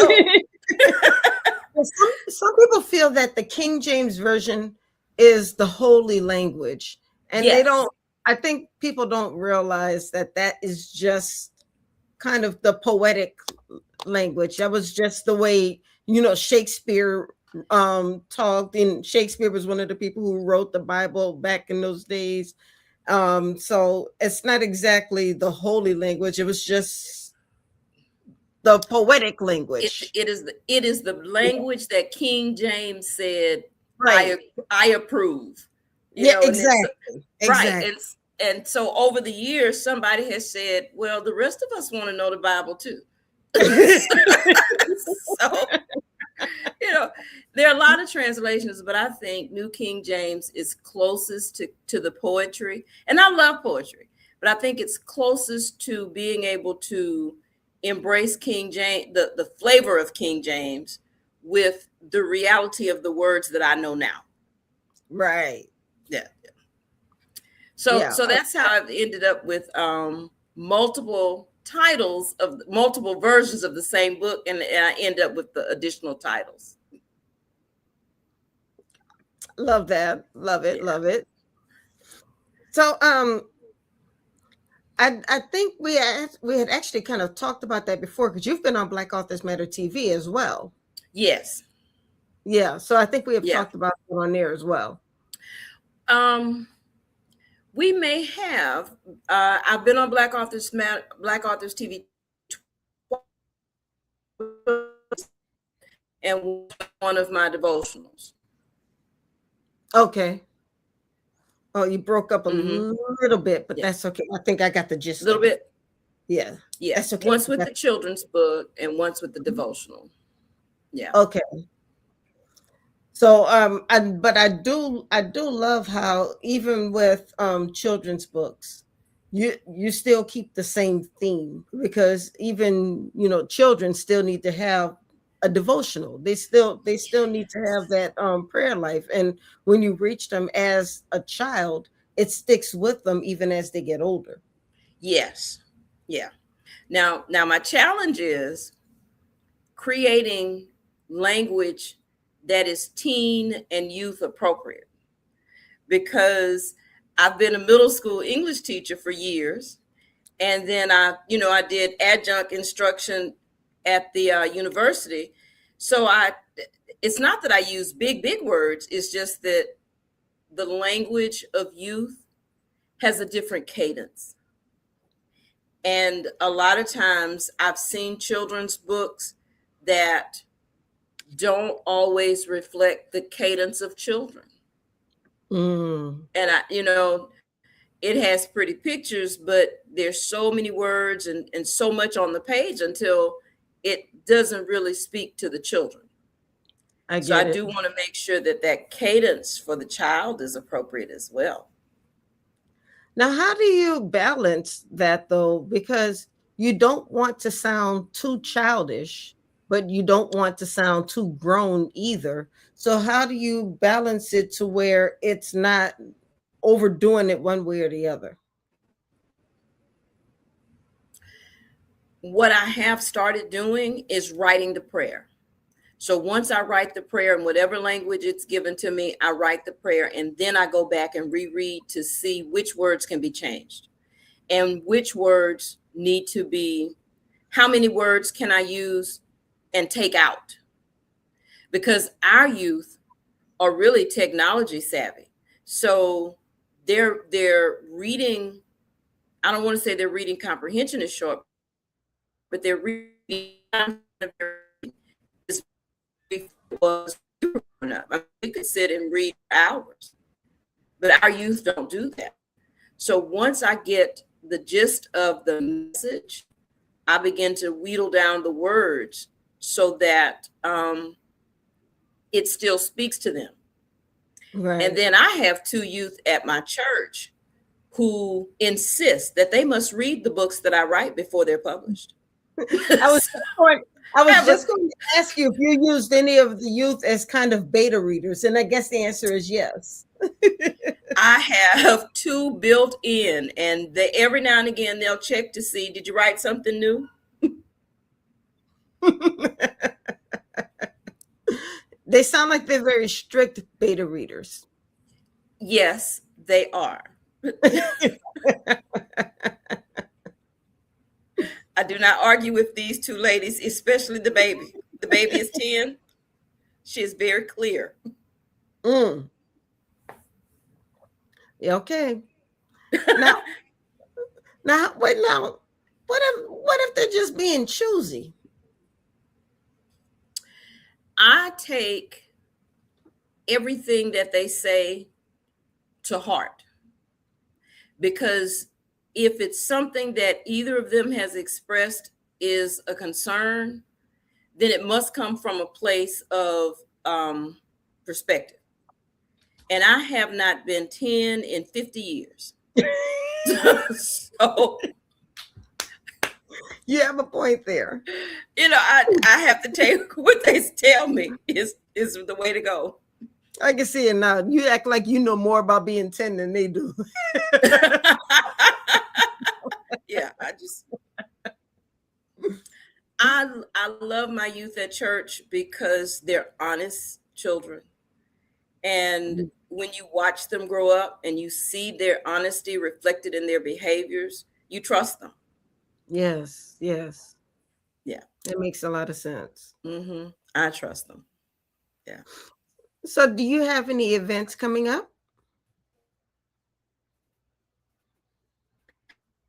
Some people feel that the King James version is the holy language, and Yes. they don't. I think people don't realize that is just kind of the poetic language. That was just the way Shakespeare talked, and Shakespeare was one of the people who wrote the Bible back in those days. So it's not exactly the holy language. It was just the poetic language. It is the language that King James said, Right. I approve. You Yeah, know, and it's exactly. right. Exactly. And so over the years, somebody has said, well, the rest of us want to know the Bible too. So, you know, there are a lot of translations, but I think New King James is closest to the poetry. And I love poetry, but I think it's closest to being able to embrace King James, the flavor of King James with the reality of the words that I know now. Right. Yeah. So Yeah. that's how I've ended up with multiple titles of multiple versions of the same book, and I end up with the additional titles. Love that. Love it. Yeah. Love it. So I think we had actually kind of talked about that before, because you've been on Black Authors Matter TV as well. Yes. Yeah. So I think we have Yeah. talked about it on there as well. We may have. I've been on Black Authors TV and one of my devotionals. Okay. Oh, you broke up a little bit, but that's okay. I think I got the gist. A little bit. Yeah. Yeah. That's okay. Once with the children's book and once with the devotional. Yeah. Okay. So but I do love how even with children's books, you still keep the same theme, because even children still need to have a devotional. They still need to have that prayer life, and when you reach them as a child, it sticks with them even as they get older. Yes. Yeah. Now my challenge is creating language that is teen and youth appropriate, because I've been a middle school English teacher for years, and then I did adjunct instruction at the university. So it's not that I use big words, it's just that the language of youth has a different cadence. And a lot of times I've seen children's books that don't always reflect the cadence of children. And it has pretty pictures, but there's so many words and so much on the page until it doesn't really speak to the children. I do want to make sure that cadence for the child is appropriate as well. Now, how do you balance that though? Because you don't want to sound too childish, but you don't want to sound too grown either. So how do you balance it to where it's not overdoing it one way or the other? What I have started doing is writing the prayer. So once I write the prayer in whatever language it's given to me, I write the prayer, and then I go back and reread to see which words can be changed and which words need to be, how many words can I use and take out? Because our youth are really technology savvy. So they're reading, I don't want to say their reading comprehension is short, but their reading was growing up. I mean, we could sit and read for hours, but our youth don't do that. So once I get the gist of the message, I begin to wheedle down the words so that it still speaks to them. Right. And then I have 2 youth at my church who insist that they must read the books that I write before they're published. I was just going to ask you if you used any of the youth as kind of beta readers, and I guess the answer is yes. I have 2 built in, and every now and again they'll check to see, did you write something new? They sound like they're very strict beta readers. Yes, they are. I do not argue with these 2 ladies, especially the baby. The baby is 10. She is very clear. Yeah, okay. Now, what if they're just being choosy? I take everything that they say to heart, because if it's something that either of them has expressed is a concern, then it must come from a place of perspective. And I have not been 10 in 50 years. So, You have a point there. I have to take what they tell me is the way to go. I can see it now. You act like you know more about being 10 than they do. Yeah, I love my youth at church because they're honest children. And when you watch them grow up and you see their honesty reflected in their behaviors, you trust them. Yes. Yeah. It makes a lot of sense. Mm-hmm. I trust them. Yeah. So do you have any events coming up?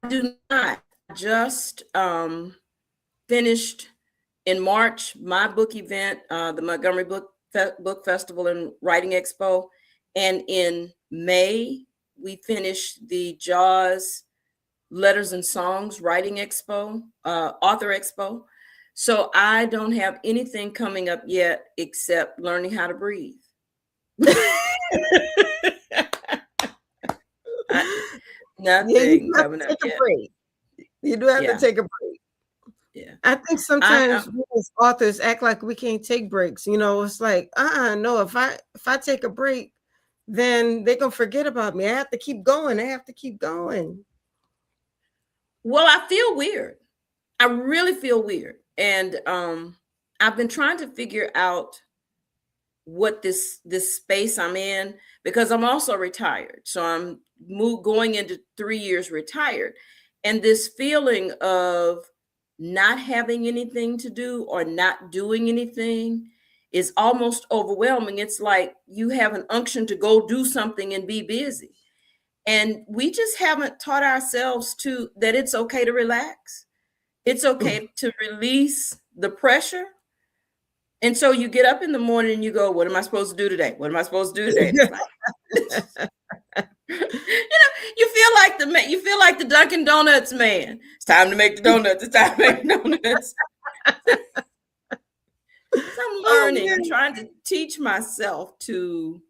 I do not. I just finished in March my book event, the Montgomery Book Festival and Writing Expo. And in May, we finished the JAWS Letters and Songs Writing Expo, Author Expo. So I don't have anything coming up yet except learning how to breathe. Nothing coming up yet. You do have to take a break. Yeah. I think sometimes we as authors act like we can't take breaks. It's like, no, if I take a break, then they're gonna forget about me. I have to keep going. Well, I feel weird. I really feel weird. And I've been trying to figure out what this space I'm in, because I'm also retired. So I'm going into 3 years retired. And this feeling of not having anything to do or not doing anything is almost overwhelming. It's like you have an unction to go do something and be busy. And we just haven't taught ourselves that it's okay to relax. It's okay to release the pressure. And so you get up in the morning and you go, what am I supposed to do today? What am I supposed to do today? You feel like the Dunkin' Donuts man. It's time to make the donuts. It's time to make donuts. So I'm learning. I'm trying to teach myself to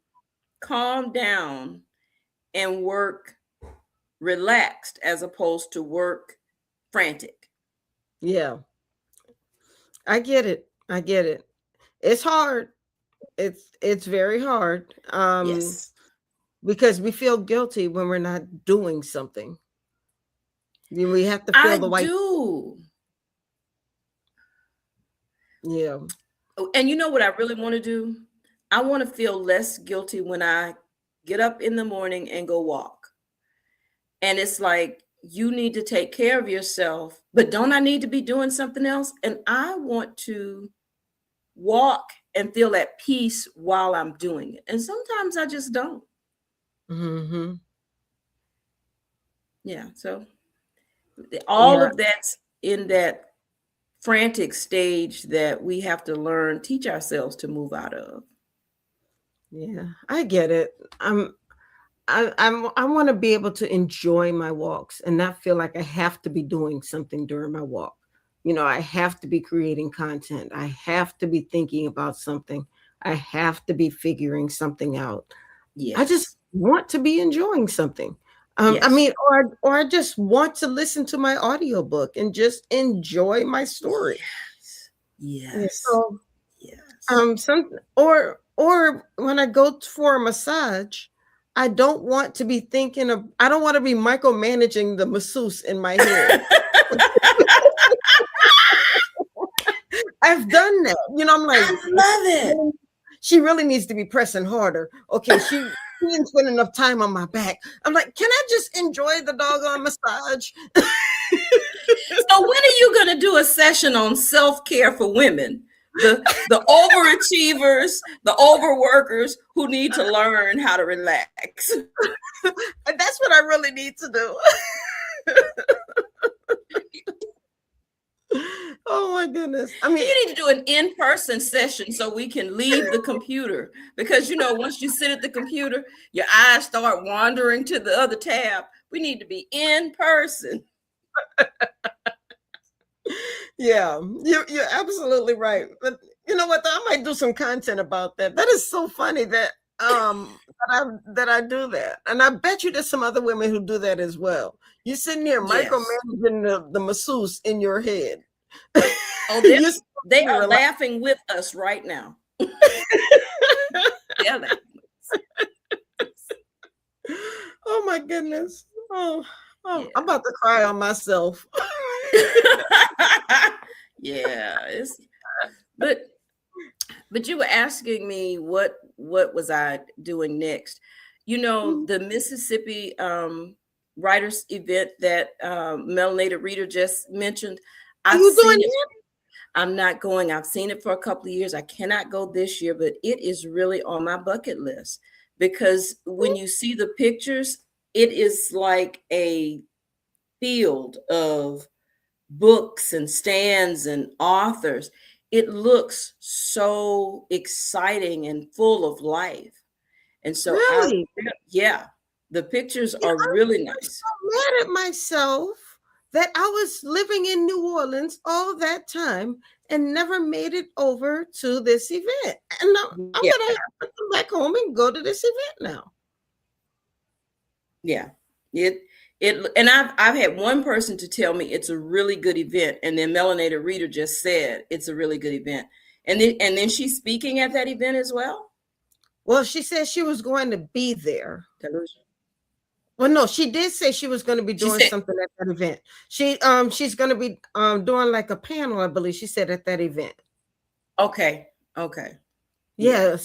calm down and work relaxed as opposed to work frantic. Yeah. I get it. It's hard. It's very hard. Yes. Because we feel guilty when we're not doing something. We have to feel the white. I do. Yeah. And you know what I really want to do? I want to feel less guilty when I get up in the morning and go walk. And it's like, you need to take care of yourself, but don't I need to be doing something else? And I want to walk and feel at peace while I'm doing it. And sometimes I just don't. Mm-hmm. Yeah. So all of that's in that frantic stage that we have to teach ourselves to move out of. Yeah, I get it. I want to be able to enjoy my walks and not feel like I have to be doing something during my walk. I have to be creating content. I have to be thinking about something. I have to be figuring something out. Yes. I just want to be enjoying something. Yes. I mean, or I just want to listen to my audiobook and just enjoy my story. Yes. So, or when I go for a massage, I don't want to be I don't want to be micromanaging the masseuse in my head. I've done that. I'm like, I love it. She really needs to be pressing harder. Okay, she didn't spend enough time on my back. I'm like, can I just enjoy the doggone massage? So when are you going to do a session on self-care for women? The overachievers, the overworkers who need to learn how to relax. That's what I really need to do. Oh my goodness. I mean, You need to do an in-person session so we can leave the computer, because once you sit at the computer, your eyes start wandering to the other tab. We need to be in person. yeah, you're absolutely right. But you know what? I might do some content about that. That is so funny that I do that, and I bet you there's some other women who do that as well. You're sitting there Yes. micromanaging the masseuse in your head. Oh, they are laughing with us right now. Yeah. Oh my goodness. Oh, Yeah. I'm about to cry on myself. Yeah, but you were asking me what was I doing next? The Mississippi writers event that Melanated Reader just mentioned. Are you doing it? I'm not going. I've seen it for a couple of years. I cannot go this year, but it is really on my bucket list, because when you see the pictures, it is like a field of books and stands and authors. It looks so exciting and full of life. And so Really? the pictures are really nice. I'm so mad at myself that I was living in New Orleans all that time and never made it over to this event. And now I'm gonna have to come back home and go to this event now. Yeah. And I've had one person to tell me it's a really good event, and then Melanated Reader just said it's a really good event. And then she's speaking at that event as well. Well, she said she was going to be there. Well, no, she did say she was going to be doing something at that event. She's going to be doing like a panel, I believe she said, at that event. Okay. Yeah.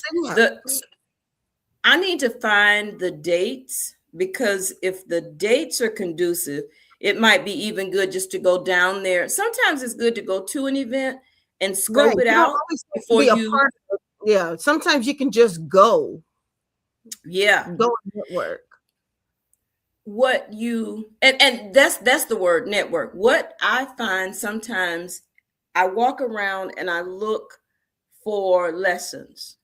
I need to find the dates, because if the dates are conducive, it might be even good just to go down there. Sometimes it's good to go to an event and scope it out before you. Yeah. Sometimes you can just go. Yeah. Go and network. And that's the word, network. What I find sometimes, I walk around and I look for lessons,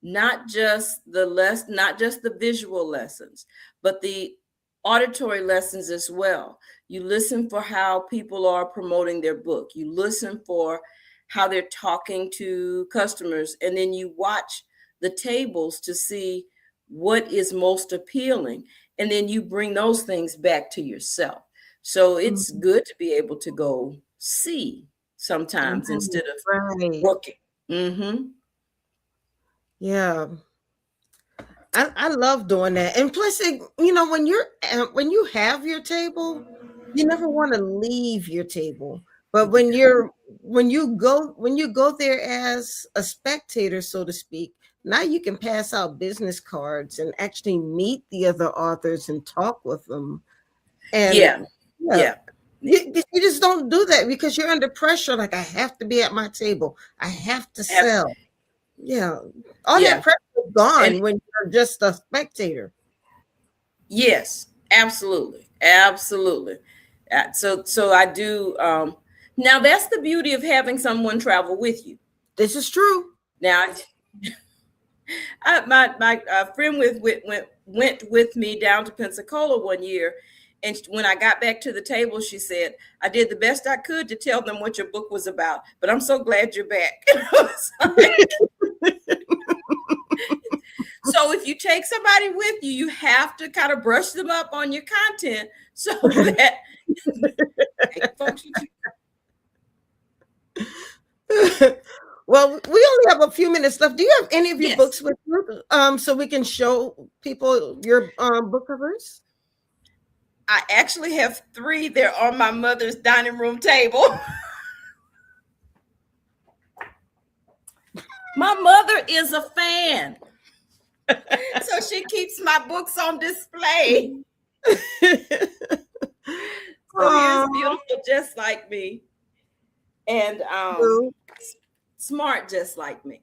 not just the visual lessons, but the auditory lessons as well. You listen for how people are promoting their book. You listen for how they're talking to customers, and then you watch the tables to see what is most appealing. And then you bring those things back to yourself. So it's good to be able to go see sometimes instead of working. Yeah. I love doing that. And plus, when you have your table, you never want to leave your table. But when you go there as a spectator, so to speak, now you can pass out business cards and actually meet the other authors and talk with them. And you just don't do that because you're under pressure. Like, I have to be at my table. I have to sell. Yeah. All that pressure is gone when you're just a spectator. Yes, absolutely. So I do. Now that's the beauty of having someone travel with you. This is true. Now, my friend went with me down to Pensacola one year, and when I got back to the table, she said, "I did the best I could to tell them what your book was about, but I'm so glad you're back." So if you take somebody with you, you have to kind of brush them up on your content so that Well, we only have a few minutes left. Do you have any of your books with you, so we can show people your book covers? I actually have 3. They're on my mother's dining room table. My mother is a fan, so she keeps my books on display. So here's Beautiful Just Like Me, and Smart Just Like Me.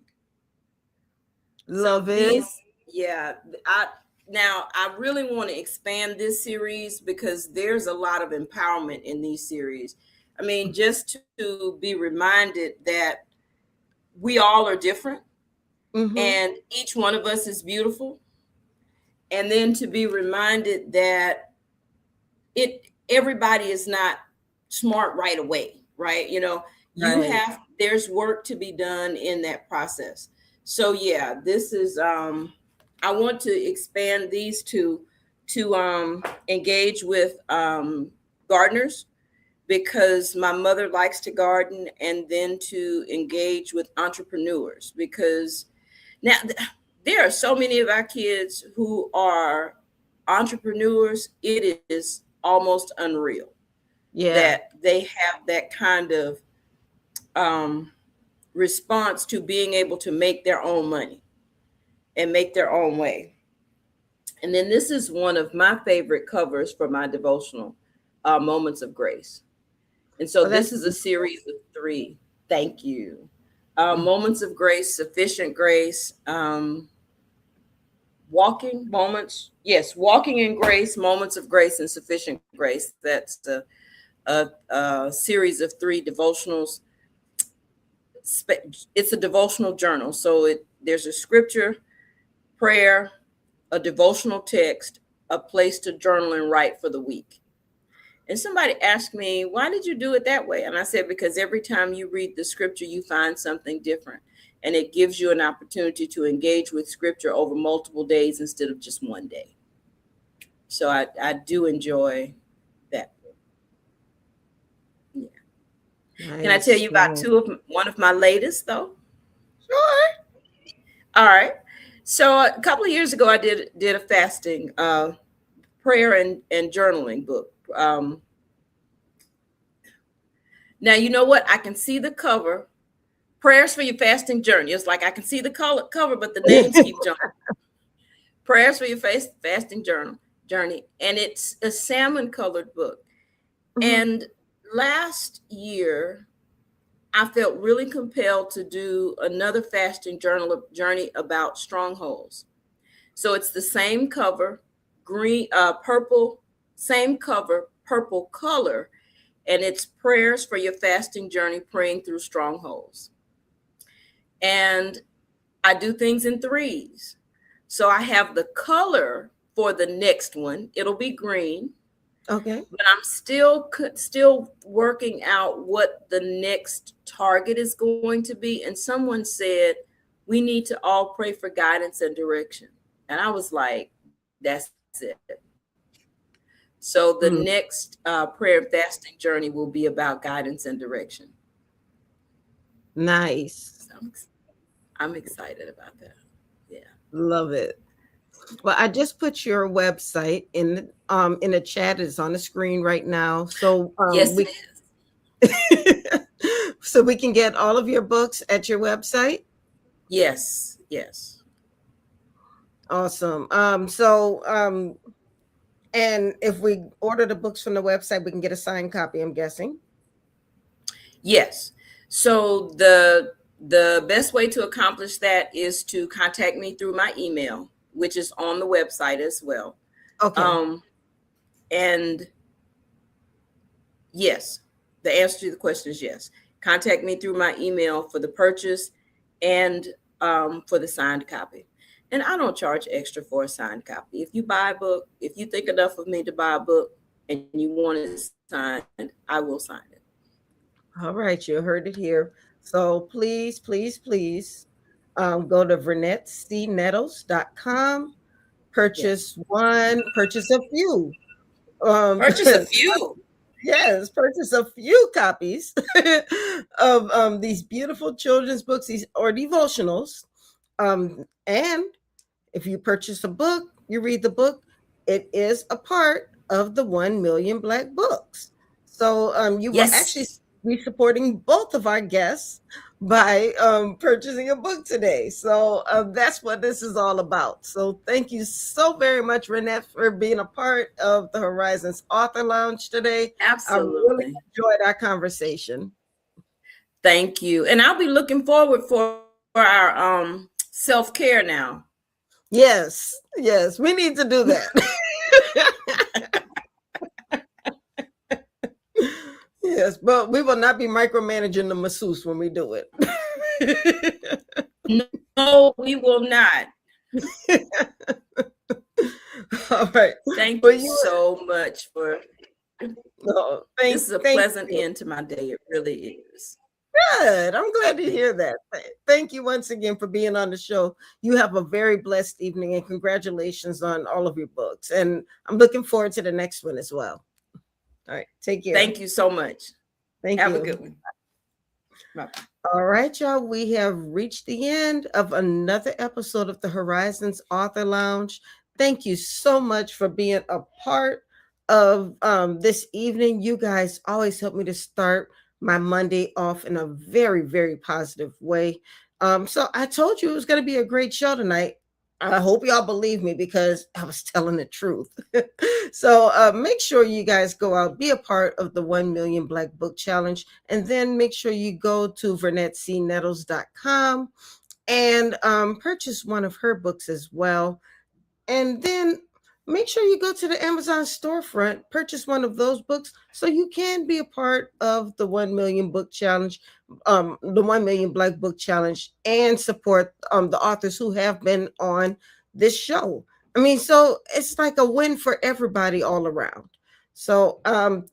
Love it. I really want to expand this series because there's a lot of empowerment in these series. I mean, just to be reminded that we all are different and each one of us is beautiful. And then to be reminded that everybody is not smart right away, right? You know, there's work to be done in that process. So yeah, this is I want to expand these to engage with gardeners, because my mother likes to garden, and then to engage with entrepreneurs, because now there are so many of our kids who are entrepreneurs. It is almost unreal that they have that kind of response to being able to make their own money and make their own way. And then this is one of my favorite covers for my devotional, Moments of Grace. And so this is a series of 3. Thank you. Moments of Grace, Sufficient Grace, Walking in Grace, Moments of Grace, and Sufficient Grace. That's a series of 3 devotionals. It's a devotional journal. So there's a scripture, prayer, a devotional text, a place to journal and write for the week. And somebody asked me, why did you do it that way? And I said, because every time you read the scripture, you find something different. And it gives you an opportunity to engage with scripture over multiple days instead of just one day. So I do enjoy that. Yeah. Nice. Can I tell you about one of my latest, though? Sure. All right. So a couple of years ago, I did a fasting, prayer and journaling book. Now, you know what? I can see the cover, Prayers for Your Fasting Journey. It's like I can see the cover, but the names keep jumping. Prayers for Your Fasting Journey. And it's a salmon colored book. And last year, I felt really compelled to do another fasting journey about strongholds. So it's the same cover, purple, same cover, purple color, and it's Prayers for Your Fasting Journey, Praying Through Strongholds. And I do things in 3s. So I have the color for the next one. It'll be green. Okay. But I'm still working out what the next target is going to be. And someone said, we need to all pray for guidance and direction. And I was like, that's it. So the next prayer and fasting journey will be about guidance and direction. Nice. So I'm excited about that. Yeah. Love it. Well, I just put your website in the chat. It's on the screen right now. So yes, it is. So we can get all of your books at your website? Yes. Awesome. And if we order the books from the website, we can get a signed copy, I'm guessing. Yes. So the best way to accomplish that is to contact me through my email, which is on the website as well. Okay. And yes, the answer to the question is yes. Contact me through my email for the purchase and for the signed copy. And I don't charge extra for a signed copy. If you buy a book, if you think enough of me to buy a book and you want it signed, I will sign it. All right, you heard it here. So please, please, please go to VernetCNettles.com. Purchase one, purchase a few. Purchase a few. Yes, purchase a few copies of these beautiful children's books, or devotionals. And if you purchase a book, you read the book, it is a part of the 1 million Black books. So you will actually be supporting both of our guests by purchasing a book today. So that's what this is all about. So thank you so very much, Vernet, for being a part of the Horizons Author Lounge today. Absolutely. I really enjoyed our conversation. Thank you. And I'll be looking forward for our self-care now. Yes, we need to do that. Yes, but we will not be micromanaging the masseuse when we do it. No, we will not. All right. Thank Well, you so much for no, this is a thank pleasant you. end to my day. It really is. Good. I'm glad to hear that. Thank you once again for being on the show. You have a very blessed evening and congratulations on all of your books. And I'm looking forward to the next one as well. All right. Take care. Thank you so much. Thank Have you. a good one. Bye. All right, y'all. We have reached the end of another episode of the Horizons Author Lounge. Thank you so much for being a part of this evening. You guys always help me to start my Monday off in a very, very positive way. So I told you it was going to be a great show tonight. I hope y'all believe me because I was telling the truth. So make sure you guys go out, be a part of the 1 Million Black Book Challenge, and then make sure you go to VernetCNettles.com and purchase one of her books as well. And then make sure you go to the Amazon storefront, purchase one of those books so you can be a part of the 1 Million Book Challenge, the 1 Million Black Book Challenge, and support the authors who have been on this show. I mean, so it's like a win for everybody all around. So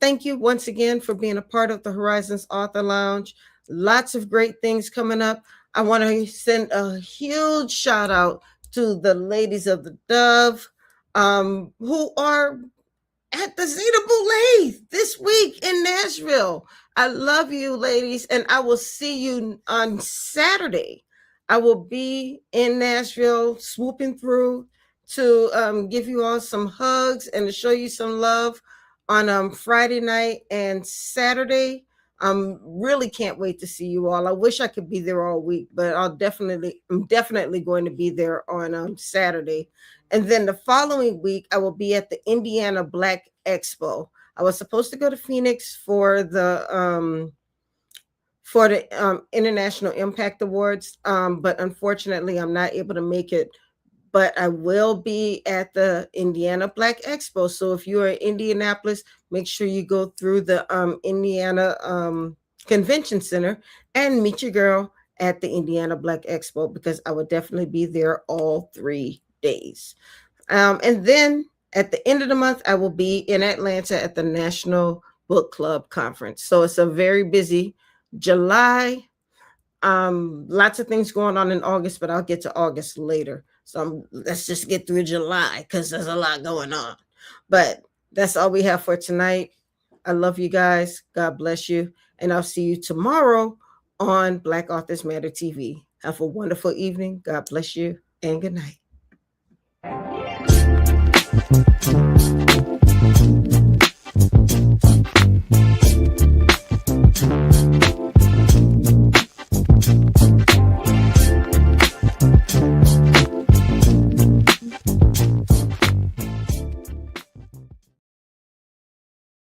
thank you once again for being a part of the Horizons Author Lounge. Lots of great things coming up. I want to send a huge shout out to the ladies of the Dove who are at the Zeta Boulay this week in Nashville. I love you, ladies, and I will see you on Saturday. I will be in Nashville swooping through to give you all some hugs and to show you some love on Friday night and Saturday. Really can't wait to see you all. I wish I could be there all week, but I'm definitely going to be there on Saturday. And then the following week, I will be at the Indiana Black Expo. I was supposed to go to Phoenix for the International Impact Awards, but unfortunately, I'm not able to make it. But I will be at the Indiana Black Expo. So if you are in Indianapolis, make sure you go through the Indiana Convention Center and meet your girl at the Indiana Black Expo because I would definitely be there all 3 days. And then at the end of the month, I will be in Atlanta at the National Book Club Conference. So it's a very busy July. Lots of things going on in August, but I'll get to August later. So let's just get through July because there's a lot going on. But that's all we have for tonight. I love you guys. God bless you. And I'll see you tomorrow on Black Authors Matter TV. Have a wonderful evening. God bless you and good night.